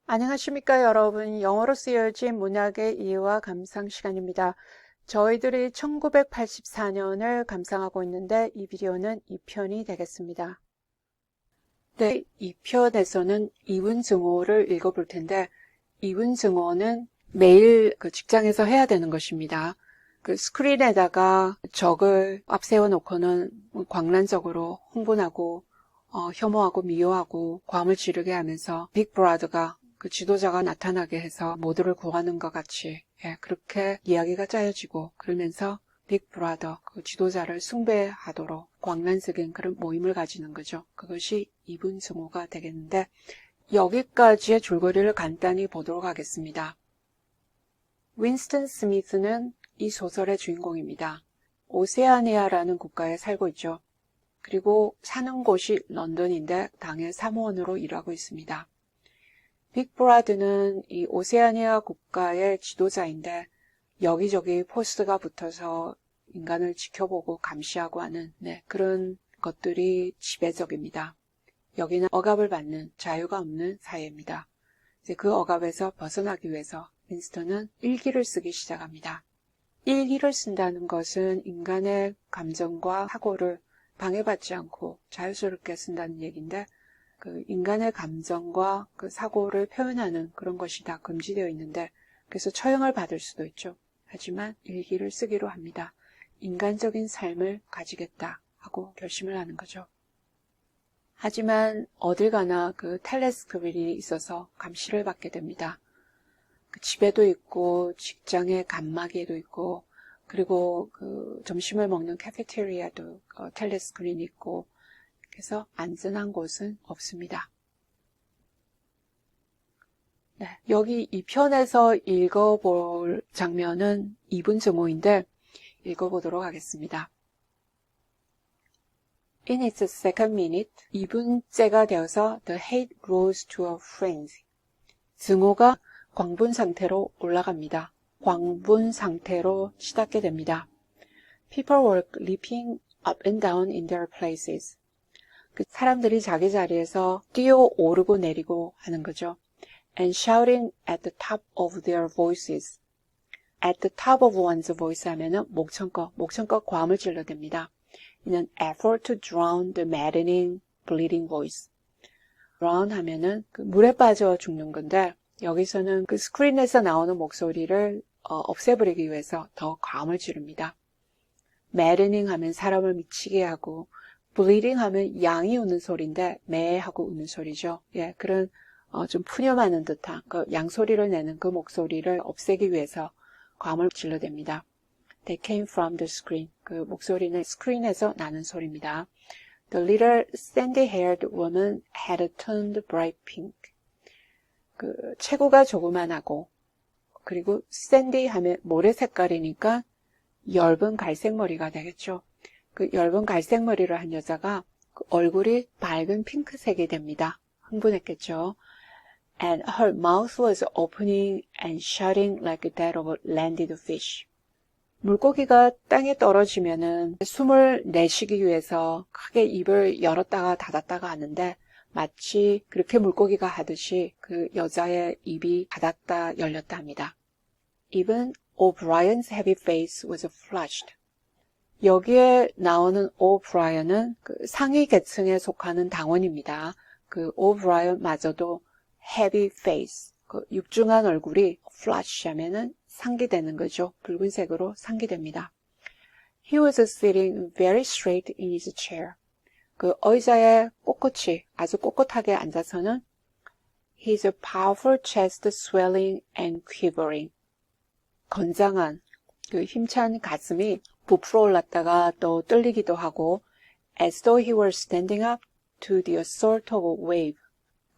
안녕하십니까 여러분. 영어로 쓰여진 문학의 이해와 감상 시간입니다. 저희들이 1984년을 감상하고 있는데 이 비디오는 2편이 되겠습니다. 네, 2편에서는 이분증오를 읽어볼 텐데 이분증오는 매일 직장에서 해야 되는 것입니다. 스크린에다가 적을 앞세워 놓고는 광란적으로 흥분하고 혐오하고 미워하고 괌을 지르게 하면서 빅브라더가 지도자가 나타나게 해서 모두를 구하는 것 같이 그렇게 이야기가 짜여지고 그러면서 빅브라더 지도자를 숭배하도록 광란적인 그런 모임을 가지는 거죠. 그것이 이분증오가 되겠는데 여기까지의 줄거리를 간단히 보도록 하겠습니다. 윈스턴 스미스는 이 소설의 주인공입니다. 오세아니아라는 국가에 살고 있죠. 그리고 사는 곳이 런던인데 당의 사무원으로 일하고 있습니다. 빅브라드는 이 오세아니아 국가의 지도자인데 여기저기 포스트가 붙어서 인간을 지켜보고 감시하고 하는 그런 것들이 지배적입니다. 여기는 억압을 받는 자유가 없는 사회입니다. 이제 그 억압에서 벗어나기 위해서 윈스턴은 일기를 쓰기 시작합니다. 일기를 쓴다는 것은 인간의 감정과 사고를 방해받지 않고 자유스럽게 쓴다는 얘기인데 인간의 감정과 사고를 표현하는 그런 것이 다 금지되어 있는데 그래서 처형을 받을 수도 있죠. 하지만 일기를 쓰기로 합니다. 인간적인 삶을 가지겠다 하고 결심을 하는 거죠. 하지만 어딜 가나 텔레스크릴이 있어서 감시를 받게 됩니다. 집에도 있고 직장의 간막이에도 있고 그리고 점심을 먹는 카페테리아도 텔레스크린이 있고 그래서 안전한 곳은 없습니다. 여기 이 편에서 읽어볼 장면은 이분증오인데 읽어보도록 하겠습니다. In its second minute, 2분째가 되어서 the hate rose to a frenzy. 증오가 광분 상태로 올라갑니다. 광분 상태로 치닫게 됩니다. People were leaping up and down in their places. 사람들이 자기 자리에서 뛰어 오르고 내리고 하는 거죠. And shouting at the top of their voices. At the top of one's voice 하면은 목청껏 고함을 질러댑니다. In an effort to drown the maddening, bleeding voice. drown 하면은 물에 빠져 죽는 건데 여기서는 스크린에서 나오는 목소리를 없애버리기 위해서 더 고함을 지릅니다. maddening 하면 사람을 미치게 하고 bleeding 하면 양이 우는 소리인데 매하고 우는 소리죠. 그런 좀 푸념하는 듯한 양소리를 내는 그 목소리를 없애기 위해서 고함을 질러댑니다. They came from the screen. 목소리는 스크린에서 나는 소리입니다. The little sandy-haired woman had turned bright pink. 체구가 조그만하고 그리고 sandy 하면 모래 색깔이니까 엷은 갈색 머리가 되겠죠. 엷은 갈색 머리를 한 여자가 얼굴이 밝은 핑크색이 됩니다. 흥분했겠죠. And her mouth was opening and shutting like that of a landed fish. 물고기가 땅에 떨어지면은 숨을 내쉬기 위해서 크게 입을 열었다가 닫았다가 하는데 마치 그렇게 물고기가 하듯이 그 여자의 입이 닫았다 열렸다 합니다. Even O'Brien's heavy face was flushed. 여기에 나오는 오브라이언은 상위 계층에 속하는 당원입니다. 오브라이언마저도 heavy face, 육중한 얼굴이 flush 하면은 상기되는 거죠. 붉은색으로 상기됩니다. He was sitting very straight in his chair. 의자에 꼿꼿이 아주 꼿꼿하게 앉아서는 his powerful chest swelling and quivering. 건장한 힘찬 가슴이 부풀어 올랐다가 또 떨리기도 하고 as though he were standing up to the assault of a wave.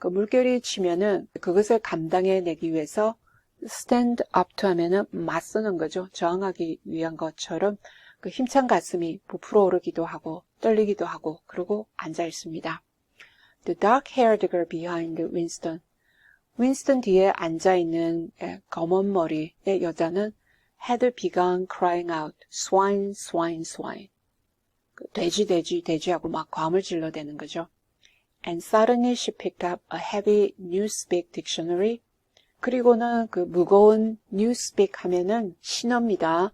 물결이 치면은 그것을 감당해내기 위해서 stand up to 하면은 맞서는 거죠. 저항하기 위한 것처럼 힘찬 가슴이 부풀어 오르기도 하고 떨리기도 하고 그러고 앉아 있습니다. The dark-haired girl behind Winston. 윈스턴 뒤에 앉아있는 검은 머리의 여자는 had begun crying out, swine, swine, swine. 돼지, 돼지, 돼지하고 막 고함을 질러대는 거죠. And suddenly she picked up a heavy Newspeak dictionary. 그리고는 그 무거운 Newspeak 하면은 신어입니다.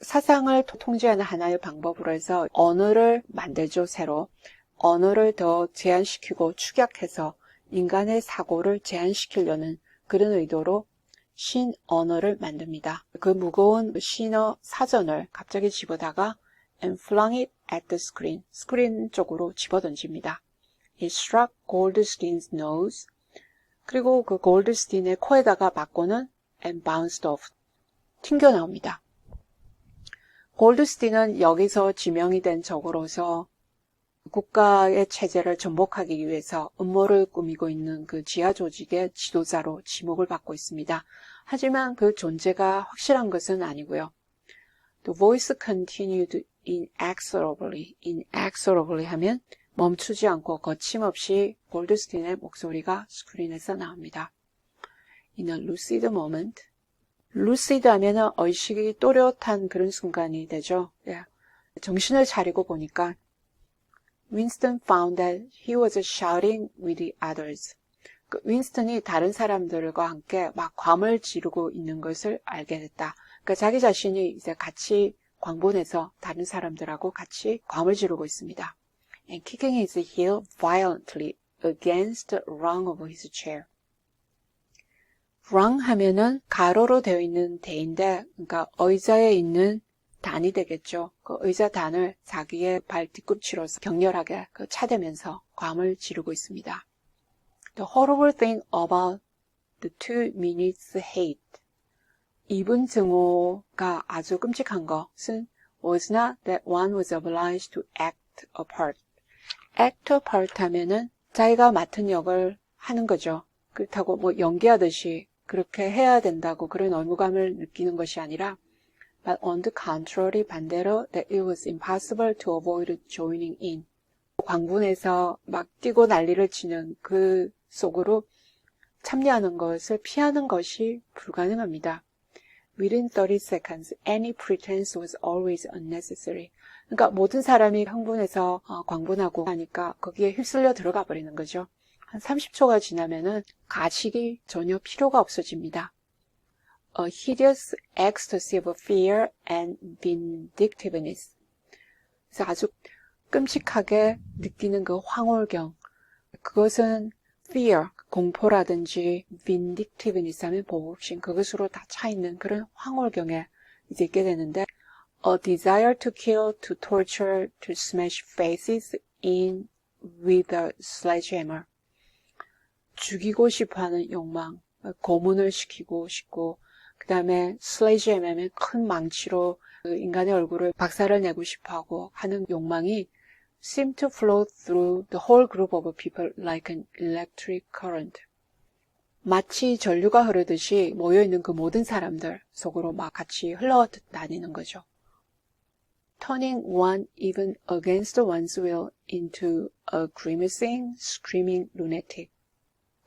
사상을 통제하는 하나의 방법으로 해서 언어를 만들죠, 새로. 언어를 더 제한시키고 축약해서 인간의 사고를 제한시키려는 그런 의도로 신언어를 만듭니다. 그 무거운 신어 사전을 갑자기 집어다가 and flung it at the screen. 스크린 쪽으로 집어던집니다. It struck Goldstein's nose. 그리고 그 골드스틴의 코에다가 맞고는 and bounced off. 튕겨나옵니다. 골드스틴은 여기서 지명이 된 적으로서 국가의 체제를 전복하기 위해서 음모를 꾸미고 있는 그 지하 조직의 지도자로 지목을 받고 있습니다. 하지만 그 존재가 확실한 것은 아니고요. The voice continued inexorably. inexorably 하면 멈추지 않고 거침없이 골드스틴의 목소리가 스크린에서 나옵니다. In a lucid moment. lucid 하면은 의식이 또렷한 그런 순간이 되죠. 정신을 차리고 보니까 Winston found that he was shouting with the others. 윈스턴이 다른 사람들과 함께 막 괌을 지르고 있는 것을 알게 됐다. 그러니까 자기 자신이 이제 같이 광분해서 다른 사람들하고 같이 괌을 지르고 있습니다. And kicking his heel violently against the rung of his chair. rung 하면은 가로로 되어 있는 대인데, 그러니까 의자에 있는 단이 되겠죠. 그 의자 단을 자기의 발 뒤꿈치로 격렬하게 차대면서 괌을 지르고 있습니다. The horrible thing about the 2 minutes hate. 2분 증오가 아주 끔찍한 것은 was not that one was obliged to act a part. act a part 하면은 자기가 맡은 역을 하는 거죠. 그렇다고 뭐 연기하듯이 그렇게 해야 된다고 그런 의무감을 느끼는 것이 아니라 But on the contrary, 반대로 that it was impossible to avoid joining in. 광분에서 막 뛰고 난리를 치는 그 속으로 참여하는 것을 피하는 것이 불가능합니다. Within 30 seconds, any pretense was always unnecessary. 그러니까 모든 사람이 흥분해서 광분하고 하니까 거기에 휩쓸려 들어가 버리는 거죠. 한 30초가 지나면은 가식이 전혀 필요가 없어집니다. A hideous ecstasy of fear and vindictiveness. 그래서 아주 끔찍하게 느끼는 그 황홀경. 그것은 fear, 공포라든지 vindictiveness 하면 보복심, 그것으로 다 차있는 그런 황홀경에 이제 있게 되는데 A desire to kill, to torture, to smash faces in with a sledgehammer. 죽이고 싶어하는 욕망, 고문을 시키고 싶고 그 다음에 슬래지햄의 큰 망치로 인간의 얼굴을 박살을 내고 싶어하고 하는 욕망이 seem to flow through the whole group of people like an electric current. 마치 전류가 흐르듯이 모여있는 그 모든 사람들 속으로 막 같이 흘러다니는 거죠. Turning one even against one's will into a grimacing, screaming lunatic.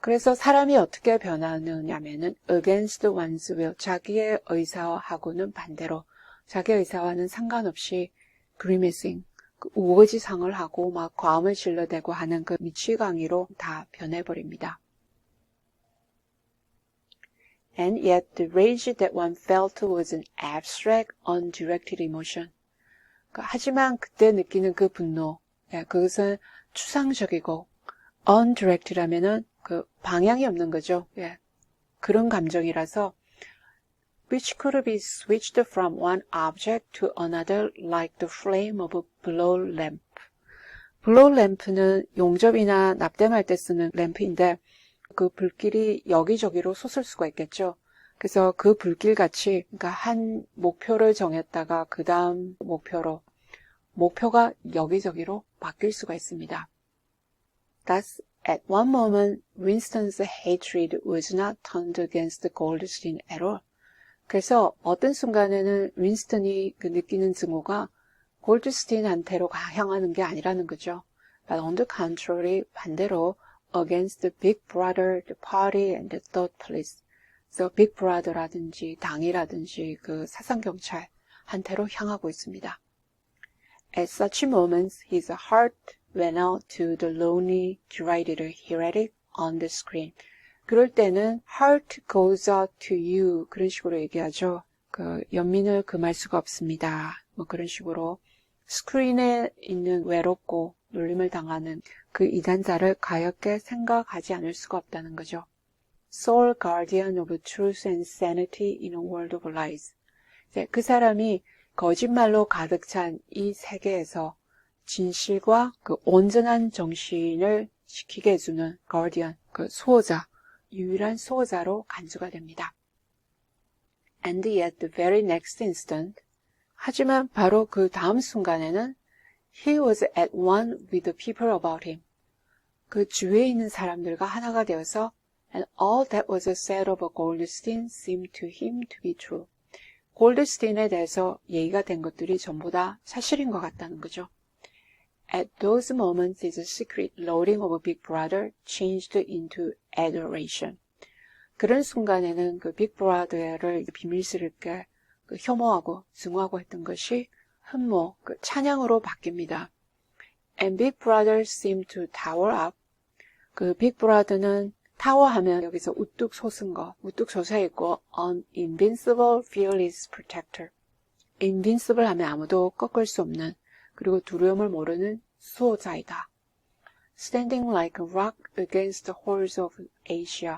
그래서 사람이 어떻게 변하느냐면은 against one's will, 자기의 의사하고는 반대로 자기의 의사와는 상관없이 grimacing, 그 우거지상을 하고 막 과음을 질러대고 하는 그 미치광이로 다 변해버립니다. And yet the rage that one felt was an abstract, undirected emotion. 하지만 그때 느끼는 그 분노, 그것은 추상적이고 undirected 하면은 그 방향이 없는 거죠. 그런 감정이라서 which could be switched from one object to another like the flame of a blow lamp. blow lamp는 용접이나 납땜할 때 쓰는 램프인데 그 불길이 여기저기로 솟을 수가 있겠죠. 그래서 그 불길같이 그러니까 한 목표를 정했다가 그 다음 목표로 목표가 여기저기로 바뀔 수가 있습니다. Thus, at one moment, Winston's hatred was not turned against Goldstein at all. 그래서 어떤 순간에는 윈스턴이 그 느끼는 증오가 골드스틴한테로 향하는 게 아니라는 거죠. But on the contrary, 반대로 against the Big Brother, the party, and the third police. 그래서 Big Brother라든지 당이라든지 그 사상경찰한테로 향하고 있습니다. At such moments, his heart went out to the lonely, derided heretic on the screen. 그럴 때는 heart goes out to you 그런 식으로 얘기하죠. 그 연민을 금할 수가 없습니다. 뭐 그런 식으로 스크린에 있는 외롭고 놀림을 당하는 그 이단자를 가엾게 생각하지 않을 수가 없다는 거죠. Sole guardian of truth and sanity in a world of lies. 그 사람이 거짓말로 가득 찬 이 세계에서 진실과 그 온전한 정신을 지키게 해주는 guardian, 그 수호자, 유일한 수호자로 간주가 됩니다. And yet the very next instant, 하지만 바로 그 다음 순간에는 he was at one with the people about him. 그 주위에 있는 사람들과 하나가 되어서 and all that was said of Goldstein seemed to him to be true. 골드스틴에 대해서 얘기가 된 것들이 전부 다 사실인 것 같다는 거죠. At those moments, his secret loathing of Big Brother changed into adoration. 그런 순간에는 그 빅 브라더를 비밀스럽게 그 혐오하고 증오하고 했던 것이 흠모, 그 찬양으로 바뀝니다. And Big Brother seemed to tower up. 그 빅 브라더는 타워하면 여기서 우뚝 솟은 거, 우뚝 솟아있고 an invincible, fearless protector. invincible 하면 아무도 꺾을 수 없는, 그리고 두려움을 모르는 수호자이다. Standing like a rock against the hordes of Asia.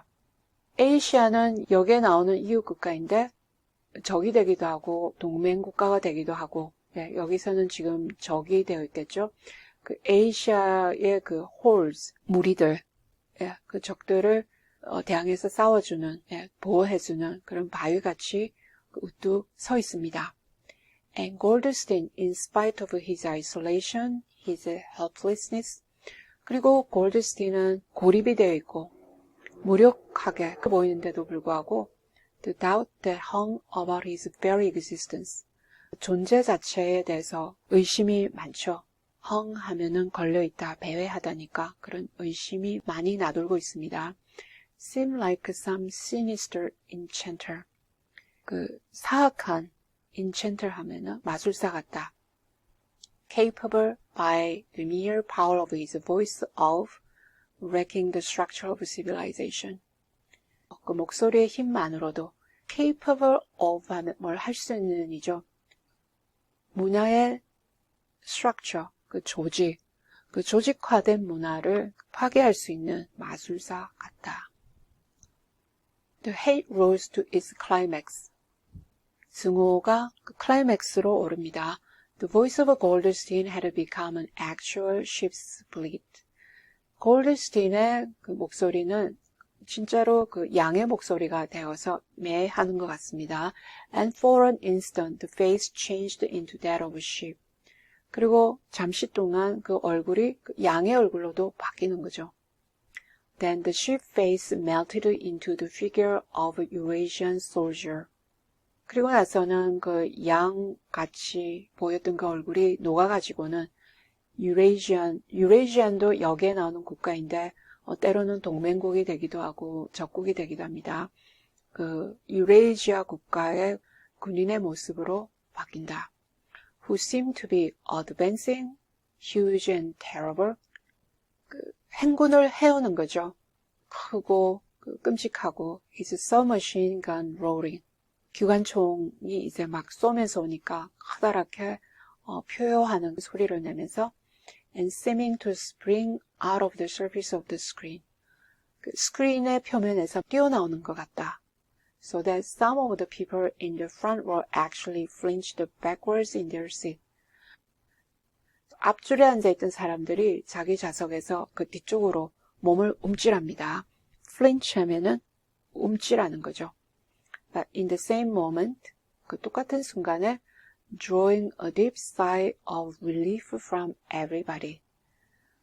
아시아는 여기에 나오는 이웃 국가인데 적이 되기도 하고 동맹 국가가 되기도 하고, 네, 여기서는 지금 적이 되어 있겠죠. 그 아시아의 그 hordes, 무리들, 예, 그 적들을 대항해서 싸워주는, 예, 보호해주는 그런 바위같이 우뚝 서 있습니다. And Goldstein, in spite of his isolation, his helplessness, 그리고 골드스틴은 고립이 되어 있고 무력하게 보이는데도 불구하고 the doubt that hung about his very existence, 존재 자체에 대해서 의심이 많죠. hung 하면은 걸려있다, 배회하다니까 그런 의심이 많이 나돌고 있습니다. seem like some sinister enchanter. 그 사악한 enchanter 하면은 마술사 같다. capable by the mere power of his voice of wrecking the structure of civilization. 그 목소리의 힘만으로도 capable of 하면 뭘 할 수 있는 이죠. 문화의 structure, 그 조직, 그 조직화된 문화를 파괴할 수 있는 마술사 같다. The hate rose to its climax. 증오가 그 클라이맥스로 오릅니다. The voice of Goldstein had become an actual ship's split. 골드스틴의 그 목소리는 진짜로 그 양의 목소리가 되어서 매하는 것 같습니다. And for an instant, the face changed into that of a sheep. 그리고 잠시 동안 그 얼굴이 양의 얼굴로도 바뀌는 거죠. Then the sheep face melted into the figure of a Eurasian soldier. 그리고 나서는 그 양같이 보였던 그 얼굴이 녹아가지고는 유레이시안도 여기에 나오는 국가인데 때로는 동맹국이 되기도 하고 적국이 되기도 합니다. 그 유레이시아 국가의 군인의 모습으로 바뀐다. Who seemed to be advancing, huge and terrible. 그 행군을 해오는 거죠. 크고 끔찍하고 his submachine gun rolling. 기관총이 이제 막 쏘면서 오니까 커다랗게 표효하는 소리를 내면서 and seeming to spring out of the surface of the screen. 그 스크린의 표면에서 뛰어나오는 것 같다. So that some of the people in the front row actually flinched backwards in their seat. 앞줄에 앉아있던 사람들이 자기 좌석에서 그 뒤쪽으로 몸을 움찔합니다. flinch 하면은 움찔하는 거죠. But in the same moment, 그 똑같은 순간에 drawing a deep sigh of relief from everybody.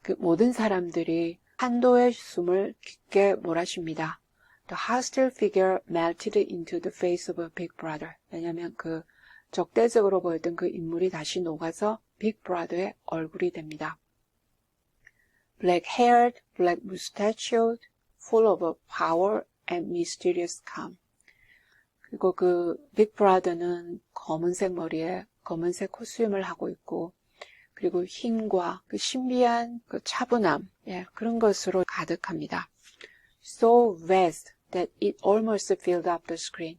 그 모든 사람들이 한도의 숨을 깊게 몰아쉽니다. The hostile figure melted into the face of a big brother. 왜냐하면 그 적대적으로 보였던 그 인물이 다시 녹아서 빅 브라더의 얼굴이 됩니다. Black-haired, black-mustachioed, full of power and mysterious calm. 그리고 그 빅 브라더는 검은색 머리에 검은색 코스튬을 하고 있고 그리고 힘과 그 신비한 그 차분함, 그런 것으로 가득합니다. So vast that it almost filled up the screen.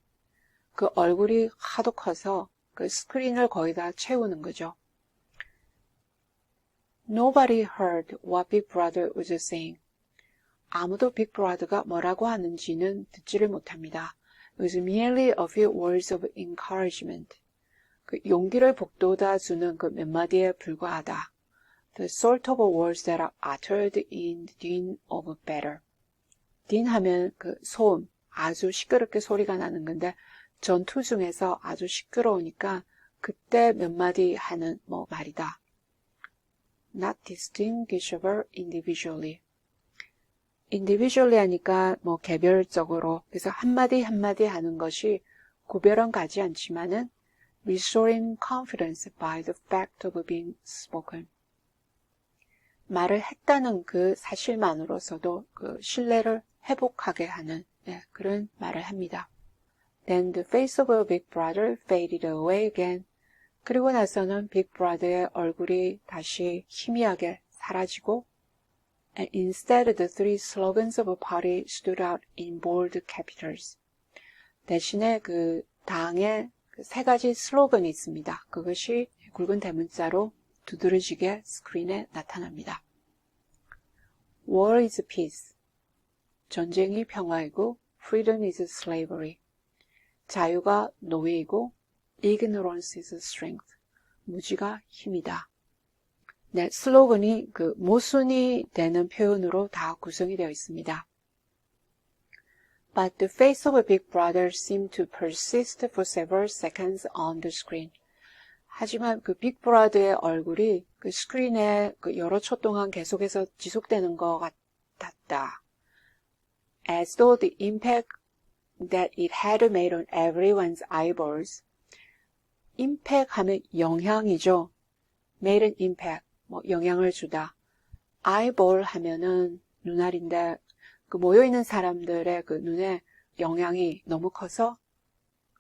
그 얼굴이 하도 커서 그 스크린을 거의 다 채우는 거죠. Nobody heard what Big Brother was saying. 아무도 빅 브라더가 뭐라고 하는지는 듣지를 못합니다. It was merely a few words of encouragement. 그 용기를 북돋아 주는 그 몇 마디에 불과하다. The sort of words that are uttered in the din of battle. din 하면 그 소음, 아주 시끄럽게 소리가 나는 건데 전투 중에서 아주 시끄러우니까 그때 몇 마디 하는 말이다. Not distinguishable individually. individually 하니까 개별적으로, 그래서 한마디 한마디 하는 것이 구별은 가지 않지만은 restoring confidence by the fact of being spoken. 말을 했다는 그 사실만으로서도 그 신뢰를 회복하게 하는 그런 말을 합니다. Then the face of Big Brother faded away again. 그리고 나서는 빅 브라더의 얼굴이 다시 희미하게 사라지고 And instead the three slogans of a party stood out in bold capitals. 대신에 그 당의 그 세 가지 슬로건이 있습니다. 그것이 굵은 대문자로 두드러지게 스크린에 나타납니다. War is peace. 전쟁이 평화이고 Freedom is slavery. 자유가 노예이고 Ignorance is strength. 무지가 힘이다. 네, 슬로건이 그 모순이 되는 표현으로 다 구성이 되어 있습니다. But the face of a Big Brother seemed to persist for several seconds on the screen. 하지만 그 빅 브라더의 얼굴이 그 스크린에 그 여러 초 동안 계속해서 지속되는 것 같았다. As though the impact that it had made on everyone's eyeballs. impact 하면 영향이죠. made an impact, 영향을 주다. eyeball 하면은 눈알인데 그 모여있는 사람들의 그 눈에 영향이 너무 커서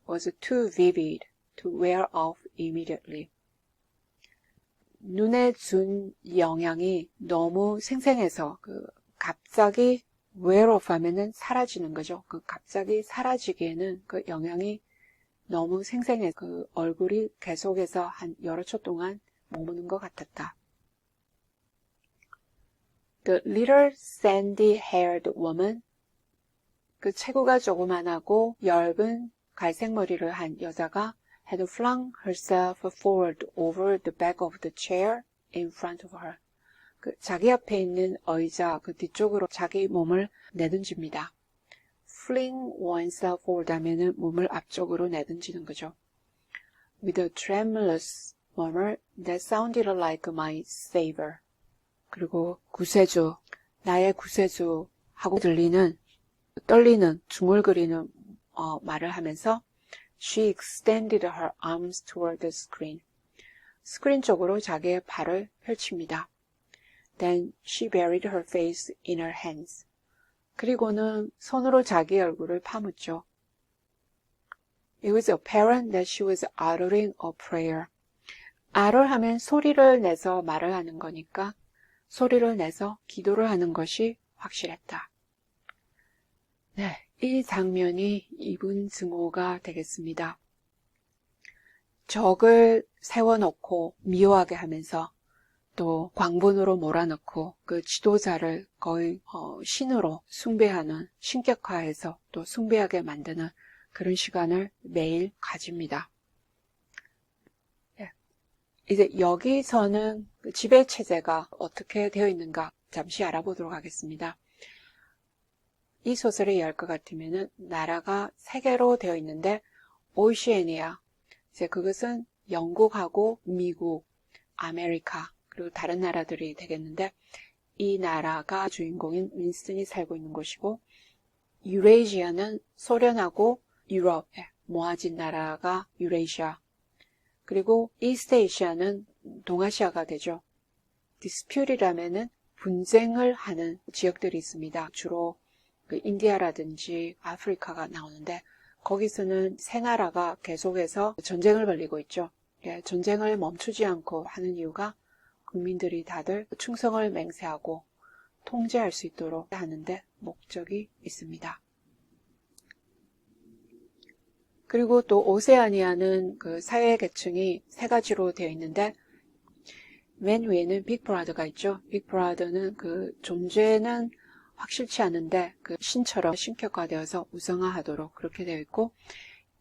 was too vivid to wear off immediately. 눈에 준 영향이 너무 생생해서 그 갑자기 wear off 하면은 사라지는 거죠. 그 갑자기 사라지기에는 그 영향이 너무 생생해 그 얼굴이 계속해서 한 여러 초 동안 머무는 것 같았다. The little sandy-haired woman, 그 체구가 조그만하고 엷은 갈색 머리를 한 여자가 had flung herself forward over the back of the chair in front of her. 그 자기 앞에 있는 의자 그 뒤쪽으로 자기 몸을 내던집니다. fling oneself forward 하면은 몸을 앞쪽으로 내던지는 거죠. With a tremulous murmur that sounded like my savior. 그리고 구세주, 나의 구세주 하고 들리는 떨리는 중얼거리는 말을 하면서 she extended her arms toward the screen. 스크린 쪽으로 자기의 발을 펼칩니다. Then she buried her face in her hands. 그리고는 손으로 자기 얼굴을 파묻죠. It was apparent that she was uttering a prayer. utter 하면 소리를 내서 말을 하는 거니까 소리를 내서 기도를 하는 것이 확실했다. 네, 이 장면이 이분 증오가 되겠습니다. 적을 세워놓고 미워하게 하면서 또 광분으로 몰아넣고 그 지도자를 거의 신으로 숭배하는, 신격화해서 또 숭배하게 만드는 그런 시간을 매일 가집니다. 이제 여기서는 지배체제가 어떻게 되어 있는가 잠시 알아보도록 하겠습니다. 이 소설에 의할 것 같으면은 나라가 3개로 되어 있는데 오시애니아, 이제 그것은 영국하고 미국, 아메리카 그리고 다른 나라들이 되겠는데 이 나라가 주인공인 윈스턴이 살고 있는 곳이고 유레이시아는 소련하고 유럽, 모아진 나라가 유레이시아 그리고 이스트에이시아는 동아시아가 되죠. 디스퓨트라면은 분쟁을 하는 지역들이 있습니다. 주로 그 인디아라든지 아프리카가 나오는데 거기서는 세 나라가 계속해서 전쟁을 벌이고 있죠. 전쟁을 멈추지 않고 하는 이유가 국민들이 다들 충성을 맹세하고 통제할 수 있도록 하는데 목적이 있습니다. 그리고 또 오세아니아는 그 사회 계층이 세 가지로 되어 있는데 맨 위에는 빅브라더가 있죠. 빅브라더는 그 존재는 확실치 않은데 그 신처럼 신격화되어서 우상화하도록 그렇게 되어 있고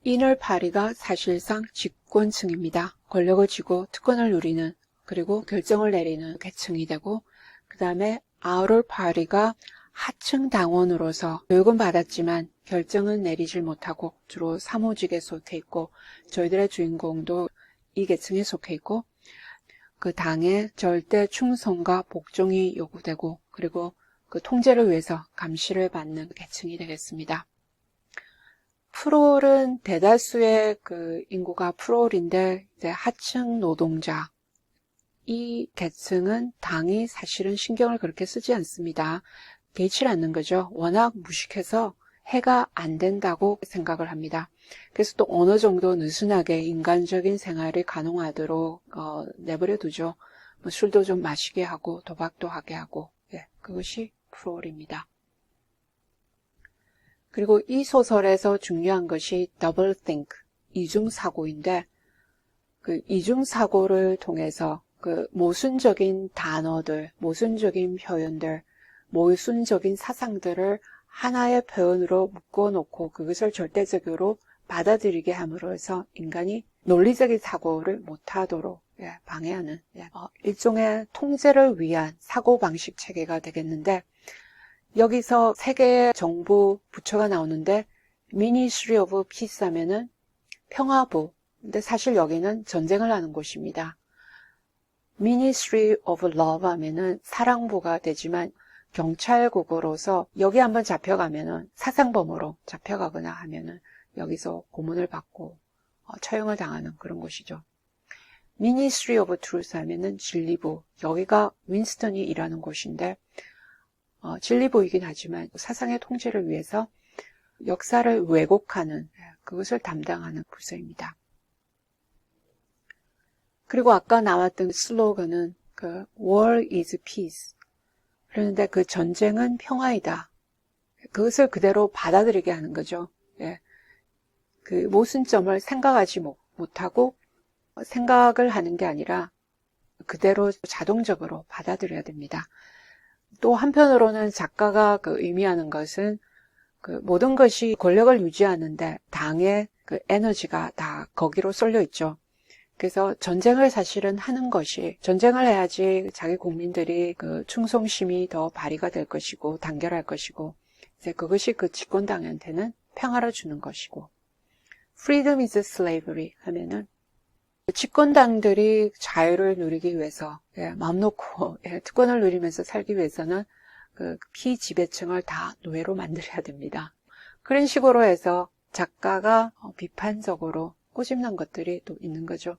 이널 파리가 사실상 집권층입니다. 권력을 쥐고 특권을 누리는 그리고 결정을 내리는 계층이 되고 그 다음에 아우럴 파리가 하층 당원으로서 교육은 받았지만 결정은 내리질 못하고 주로 사무직에 속해 있고 저희들의 주인공도 이 계층에 속해 있고 그 당의 절대 충성과 복종이 요구되고 그리고 그 통제를 위해서 감시를 받는 계층이 되겠습니다. 프롤은 대다수의 그 인구가 프롤인데 이제 하층 노동자 이 계층은 당이 사실은 신경을 그렇게 쓰지 않습니다. 개의치를 않는 거죠. 워낙 무식해서 해가 안 된다고 생각을 합니다. 그래서 또 어느 정도 느슨하게 인간적인 생활이 가능하도록 내버려 두죠. 뭐 술도 좀 마시게 하고 도박도 하게 하고 그것이 프롤입니다. 그리고 이 소설에서 중요한 것이 double think, 이중사고인데 그 이중사고를 통해서 그 모순적인 단어들, 모순적인 표현들, 모순적인 사상들을 하나의 표현으로 묶어놓고 그것을 절대적으로 받아들이게 함으로써 인간이 논리적인 사고를 못하도록 방해하는 일종의 통제를 위한 사고방식 체계가 되겠는데 여기서 세 개의 정부 부처가 나오는데 Ministry of Peace 하면은 평화부 근데 사실 여기는 전쟁을 하는 곳입니다. Ministry of Love 하면은 사랑부가 되지만 경찰국으로서 여기 한번 잡혀가면은 사상범으로 잡혀가거나 하면은 여기서 고문을 받고 처형을 당하는 그런 곳이죠. Ministry of Truth 하면은 진리부 여기가 윈스턴이 일하는 곳인데 진리부이긴 하지만 사상의 통제를 위해서 역사를 왜곡하는 그것을 담당하는 부서입니다. 그리고 아까 나왔던 슬로건은 그 War is Peace 그런데 그 전쟁은 평화이다. 그것을 그대로 받아들이게 하는 거죠. 그 모순점을 생각하지 못하고 생각을 하는 게 아니라 그대로 자동적으로 받아들여야 됩니다. 또 한편으로는 작가가 그 의미하는 것은 그 모든 것이 권력을 유지하는데 당의 그 에너지가 다 거기로 쏠려 있죠. 그래서 전쟁을 사실은 하는 것이 전쟁을 해야지 자기 국민들이 그 충성심이 더 발휘가 될 것이고 단결할 것이고 이제 그것이 그 집권당한테는 평화를 주는 것이고 Freedom is slavery 하면은 집권당들이 자유를 누리기 위해서 마음 놓고 특권을 누리면서 살기 위해서는 그 피지배층을 다 노예로 만들어야 됩니다. 그런 식으로 해서 작가가 비판적으로 꼬집는 것들이 또 있는 거죠.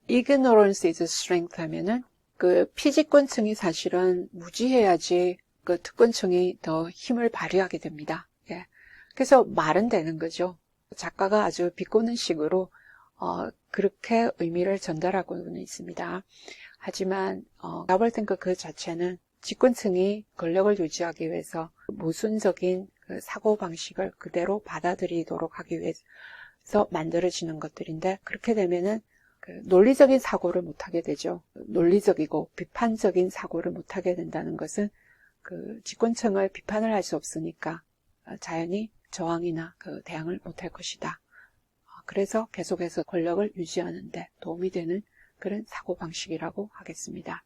Ignorance is strength 하면은 그 피지권층이 사실은 무지해야지 그 특권층이 더 힘을 발휘하게 됩니다. 그래서 말은 되는 거죠. 작가가 아주 비꼬는 식으로 그렇게 의미를 전달하고는 있습니다. 하지만 더블 탱크 그 자체는 집권층이 권력을 유지하기 위해서 모순적인 그 사고방식을 그대로 받아들이도록 하기 위해서 만들어지는 것들인데 그렇게 되면은 그 논리적인 사고를 못하게 되죠. 논리적이고 비판적인 사고를 못하게 된다는 것은 그 집권층을 비판을 할 수 없으니까 자연히 저항이나 그 대항을 못할 것이다. 그래서 계속해서 권력을 유지하는 데 도움이 되는 그런 사고방식이라고 하겠습니다.